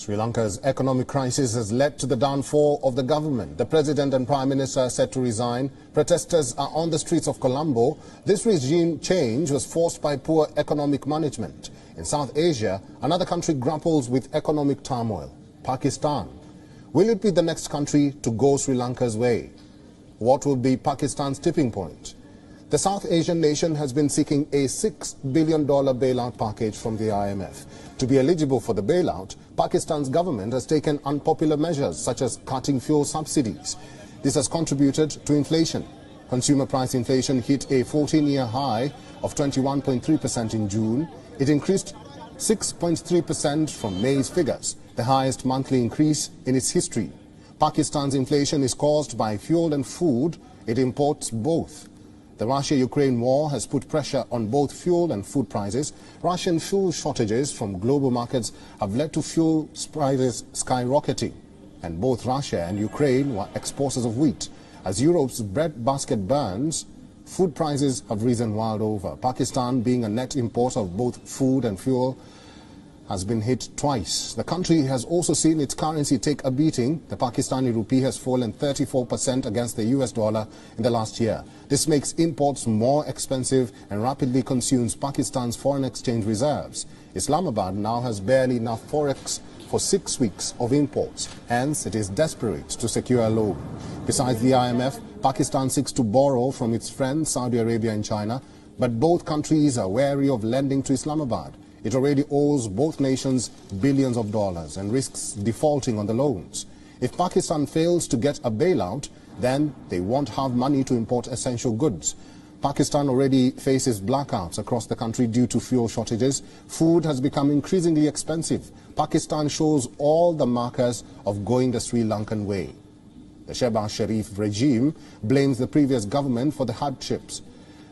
Sri Lanka's economic crisis has led to the downfall of the government. The president and prime minister are set to resign. Protesters are on the streets of Colombo. This regime change was forced by poor economic management. In South Asia, another country grapples with economic turmoil, Pakistan. Will it be the next country to go Sri Lanka's way? What will be Pakistan's tipping point? The South Asian nation has been seeking a $6 billion bailout package from the IMF. To be eligible for the bailout, Pakistan's government has taken unpopular measures such as cutting fuel subsidies. This has contributed to inflation. Consumer price inflation hit a 14-year high of 21.3% in June. It increased 6.3% from May's figures, the highest monthly increase in its history. Pakistan's inflation is caused by fuel and food. It imports both. The Russia-Ukraine war has put pressure on both fuel and food prices. Russian fuel shortages from global markets have led to fuel prices skyrocketing. And both Russia and Ukraine were exporters of wheat. As Europe's breadbasket burns, food prices have risen wild over. Pakistan, being a net importer of both food and fuel, has been hit twice. The country has also seen its currency take a beating. The Pakistani rupee has fallen 34% against the US dollar in the last year. This makes imports more expensive and rapidly consumes Pakistan's foreign exchange reserves. Islamabad now has barely enough forex for 6 weeks of imports. Hence, it is desperate to secure a loan. Besides the IMF, Pakistan seeks to borrow from its friends Saudi Arabia and China, but both countries are wary of lending to Islamabad. It already owes both nations billions of dollars and risks defaulting on the loans. If Pakistan fails to get a bailout, then they won't have money to import essential goods. Pakistan already faces blackouts across the country due to fuel shortages. Food has become increasingly expensive. Pakistan shows all the markers of going the Sri Lankan way. The Shehbaz Sharif regime blames the previous government for the hardships.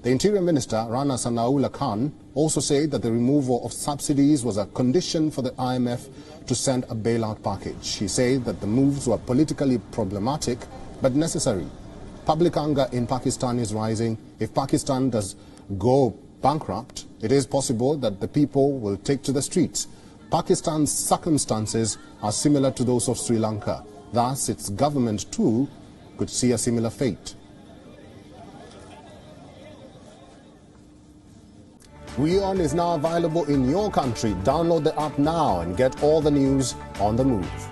The Interior Minister, Rana Sanaullah Khan, also said that the removal of subsidies was a condition for the IMF to send a bailout package. He said that the moves were politically problematic but necessary. Public anger in Pakistan is rising. If Pakistan does go bankrupt, it is possible that the people will take to the streets. Pakistan's circumstances are similar to those of Sri Lanka. Thus, its government too could see a similar fate. WION is now available in your country. Download the app now and get all the news on the move.